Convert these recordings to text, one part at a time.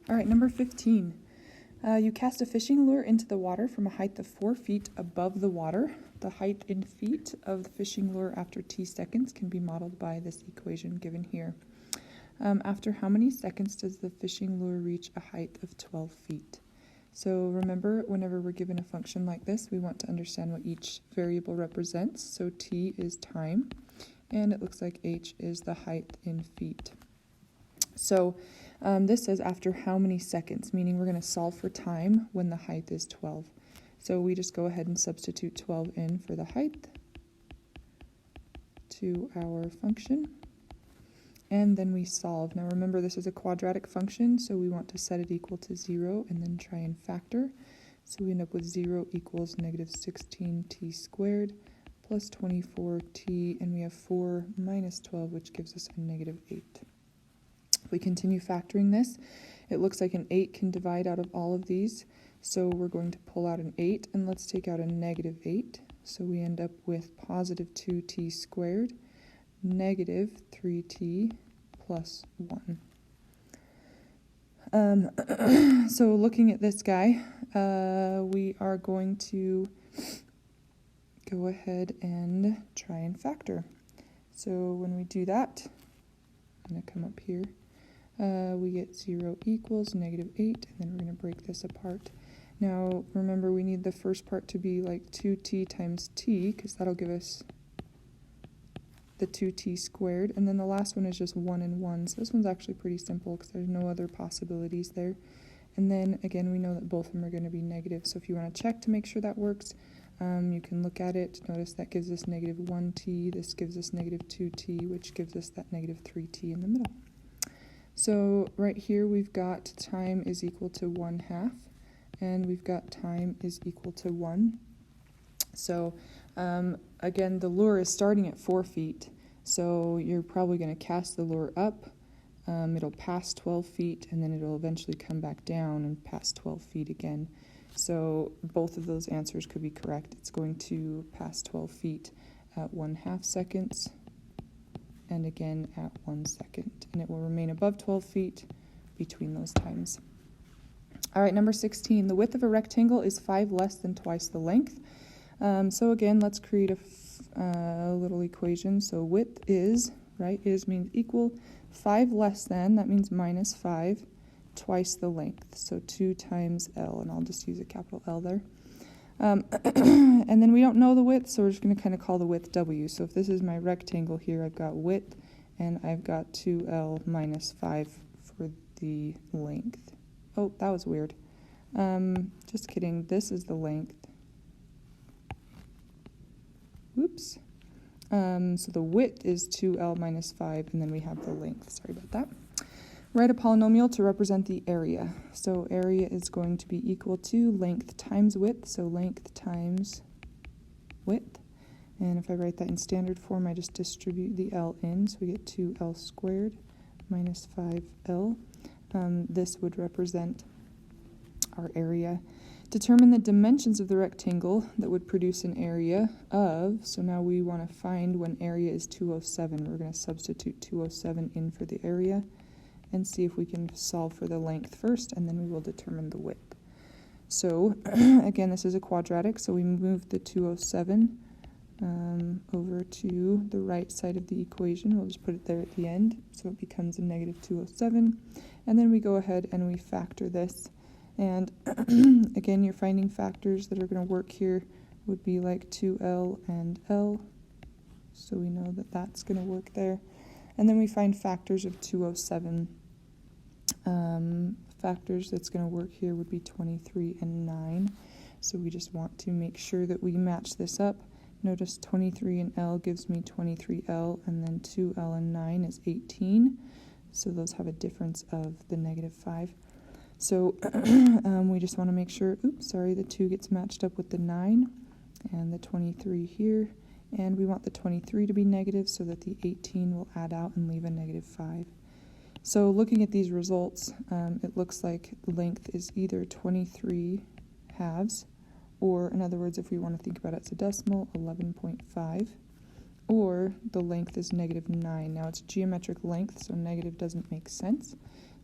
All right, number 15. You cast a fishing lure into the water from a height of 4 feet above the water. The height in feet of the fishing lure after t seconds can be modeled by this equation given here. After how many seconds does the fishing lure reach a height of 12 feet? So remember, whenever we're given a function like this, we want to understand what each variable represents. So t is time, and it looks like h is the height in feet. So this says after how many seconds, meaning we're going to solve for time when the height is 12. So we just go ahead and substitute 12 in for the height to our function. And then we solve. Now remember, this is a quadratic function, so we want to set it equal to 0 and then try and factor. So we end up with 0 equals negative 16t squared plus 24t, and we have 4 minus 12, which gives us a negative 8. If we continue factoring this, it looks like an 8 can divide out of all of these. So we're going to pull out an 8, and let's take out a negative 8. So we end up with positive 2t squared, negative 3t plus 1. So looking at this guy, we are going to go ahead and try and factor. So when we do that, I'm going to come up here. We get 0 equals negative 8, and then we're going to break this apart. Now, remember, we need the first part to be like 2t times t, because that'll give us the 2t squared, and then the last one is just 1 and 1. So this one's actually pretty simple because there's no other possibilities there. And then, again, we know that both of them are going to be negative. So if you want to check to make sure that works, you can look at it. Notice that gives us negative 1t. This gives us negative 2t, which gives us that negative 3t in the middle. So right here we've got time is equal to 1/2, and we've got time is equal to 1. So again, the lure is starting at 4 feet, so you're probably going to cast the lure up. It'll pass 12 feet, and then it'll eventually come back down and pass 12 feet again. So both of those answers could be correct. It's going to pass 12 feet at 1/2 seconds, and again at 1 second, and it will remain above 12 feet between those times. All right, number 16, the width of a rectangle is 5 less than twice the length. So again, let's create a little equation. So width is, right, is means equal, 5 less than, that means minus 5, twice the length, so 2 times L, and I'll just use a capital L there. And then we don't know the width, so we're just going to kind of call the width W. So if this is my rectangle here, I've got width, and I've got 2L minus 5 for the length. Oh, that was weird. Just kidding, this is the length. Whoops. So the width is 2L minus 5, and then we have the length. Sorry about that. Write a polynomial to represent the area. So area is going to be equal to length times width, so length times width. And if I write that in standard form, I just distribute the L in, so we get 2L squared minus 5L. This would represent our area. Determine the dimensions of the rectangle that would produce an area of, so now we want to find when area is 207. We're going to substitute 207 in for the area and see if we can solve for the length first, and then we will determine the width. So again, this is a quadratic, so we move the 207 over to the right side of the equation. We'll just put it there at the end, so it becomes a negative 207. And then we go ahead and we factor this. And again, you're finding factors that are going to work here would be like 2L and L. So we know that that's going to work there. And then we find factors of 207. Factors that's going to work here would be 23 and 9. So we just want to make sure that we match this up. Notice 23 and L gives me 23L, and then 2L and 9 is 18. So those have a difference of the negative 5. So we just want to make sure, the 2 gets matched up with the 9 and the 23 here. And we want the 23 to be negative so that the 18 will add out and leave a negative 5. So looking at these results, it looks like length is either 23 halves, or in other words, if we want to think about it as a decimal, 11.5, or the length is negative 9. Now it's geometric length, so negative doesn't make sense.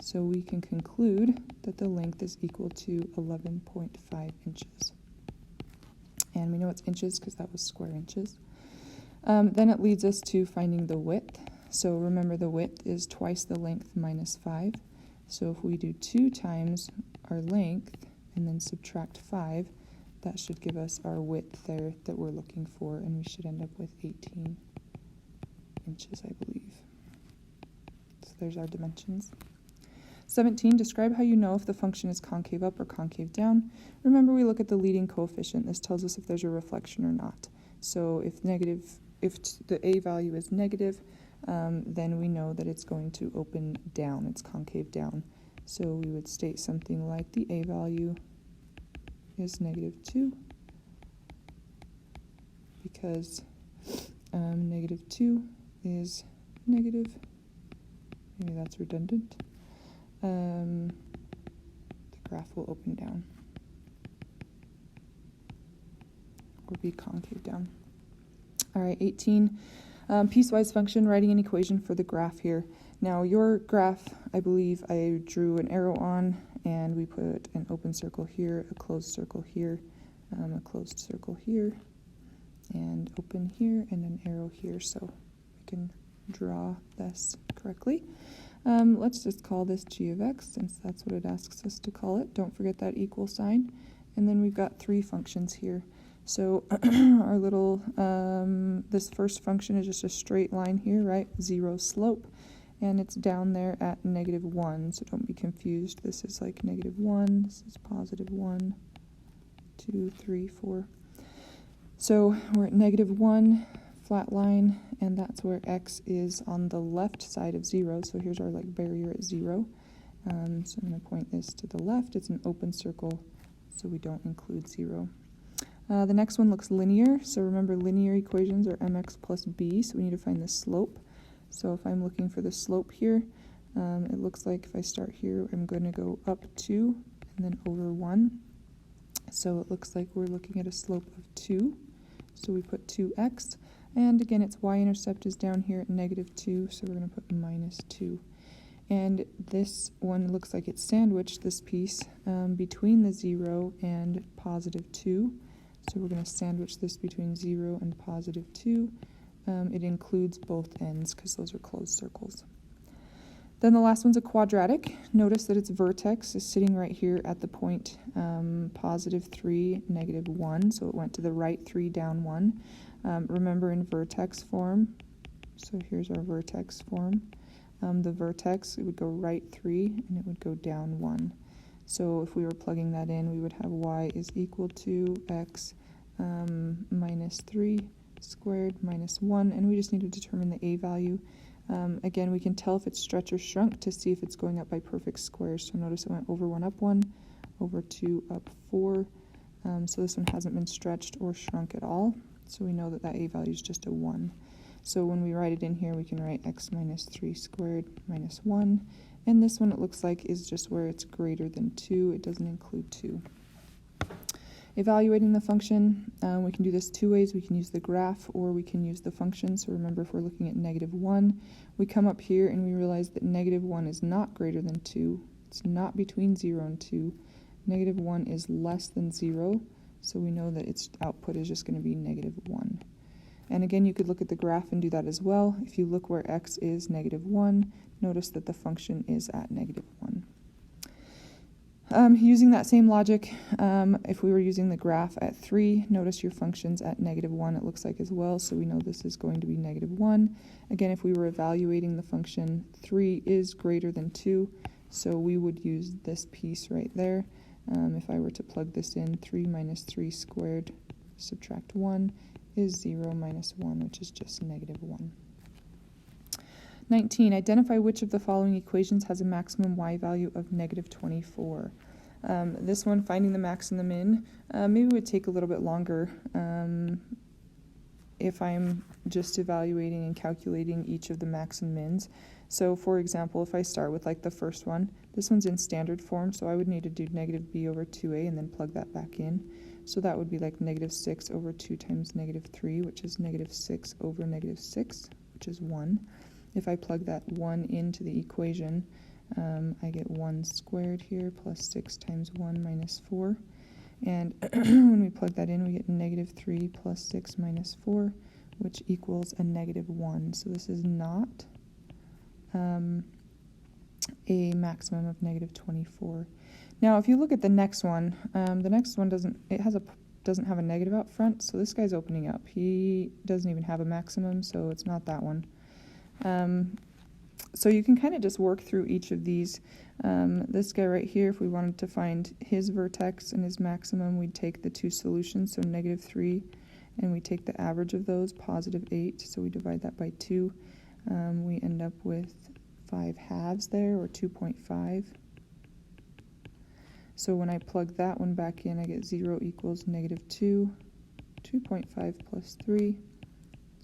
So we can conclude that the length is equal to 11.5 inches. And we know it's inches because that was square inches. Then it leads us to finding the width. So remember, the width is twice the length minus 5. So if we do 2 times our length and then subtract 5, that should give us our width there that we're looking for, and we should end up with 18 inches, I believe. So there's our dimensions. 17, describe how you know if the function is concave up or concave down. Remember, we look at the leading coefficient. This tells us if there's a reflection or not. So if the a value is negative, then we know that it's going to open down, it's concave down. So we would state something like the a value is -2, because -2 is negative. Maybe that's redundant. The graph will open down or be concave down. All right, 18, piecewise function, writing an equation for the graph here. Now your graph, I believe I drew an arrow on, and we put an open circle here, a closed circle here, a closed circle here, and open here, and an arrow here, so we can draw this correctly. Let's just call this g of x, since that's what it asks us to call it. Don't forget that equal sign. And then we've got 3 functions here. So our little, this first function is just a straight line here, right? 0 slope. And it's down there at -1, so don't be confused. This is like -1, this is +1, 2, 3, 4. So we're at -1, flat line, and that's where x is on the left side of 0. So here's our like barrier at 0. So I'm going to point this to the left. It's an open circle, so we don't include 0. The next one looks linear. So remember, linear equations are mx plus b, so we need to find the slope. So if I'm looking for the slope here, it looks like if I start here, I'm going to go up 2 and then over 1. So it looks like we're looking at a slope of 2. So we put 2x. And again, its y-intercept is down here at -2, so we're going to put -2. And this one looks like it's sandwiched, this piece, between the 0 and +2. So we're going to sandwich this between 0 and +2. It includes both ends because those are closed circles. Then the last one's a quadratic. Notice that its vertex is sitting right here at the point +3, -1, so it went to the right 3, down 1. Remember, in vertex form, so here's our vertex form. The vertex, it would go right 3 and it would go down 1. So if we were plugging that in, we would have y is equal to x minus 3 squared minus 1, and we just need to determine the a value. Again, we can tell if it's stretched or shrunk to see if it's going up by perfect squares. So notice it went over 1 up 1, over 2 up 4. So this one hasn't been stretched or shrunk at all. So we know that that a value is just a 1. So when we write it in here, we can write x minus 3 squared minus 1. And this one, it looks like, is just where it's greater than 2. It doesn't include 2. Evaluating the function, we can do this 2 ways. We can use the graph, or we can use the function. So remember, if we're looking at -1, we come up here and we realize that -1 is not greater than 2. It's not between 0 and 2. -1 is less than 0, so we know that its output is just going to be -1. And again, you could look at the graph and do that as well. If you look where x is -1, notice that the function is at -1. Using that same logic, if we were using the graph at 3, notice your function's at -1, it looks like, as well, so we know this is going to be -1. Again, if we were evaluating the function, 3 is greater than 2, so we would use this piece right there. If I were to plug this in, 3 minus 3 squared, subtract 1, is 0 minus 1, which is just -1. 19. Identify which of the following equations has a maximum y value of -24. This one, finding the max and the min, maybe would take a little bit longer if I'm just evaluating and calculating each of the max and mins. So for example, if I start with like the first one, this one's in standard form, so I would need to do -b over 2a and then plug that back in. So that would be like -6 over 2 times -3, which is -6 over -6, which is 1. If I plug that 1 into the equation, I get 1 squared here, plus 6 times 1 minus 4. And when we plug that in, we get negative 3 plus 6 minus 4, which equals a negative 1. So this is not a maximum of negative 24. Now, if you look at the next one doesn't have a negative out front, so this guy's opening up. He doesn't even have a maximum, so it's not that one. So you can kind of just work through each of these. This guy right here, if we wanted to find his vertex and his maximum, we'd take the two solutions, so negative 3, and we take the average of those, positive 8, so we divide that by 2. We end up with 5 halves there, or 2.5. So when I plug that one back in, I get 0 equals negative 2, 2.5 plus 3,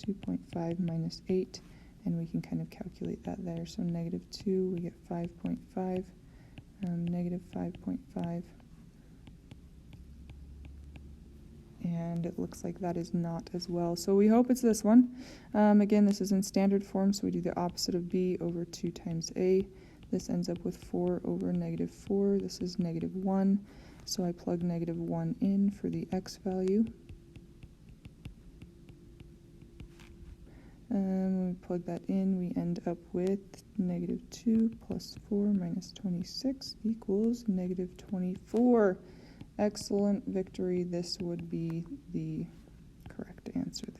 2.5 minus 8, and we can kind of calculate that there. So negative 2, we get 5.5, negative 5.5, and it looks like that is not as well. So we hope it's this one. Again, this is in standard form, so we do the opposite of b over 2 times a. This ends up with 4 over negative 4. This is negative 1, so I plug negative 1 in for the x value. When we plug that in, we end up with negative 2 plus 4 minus 26 equals negative 24. Excellent victory. This would be the correct answer there.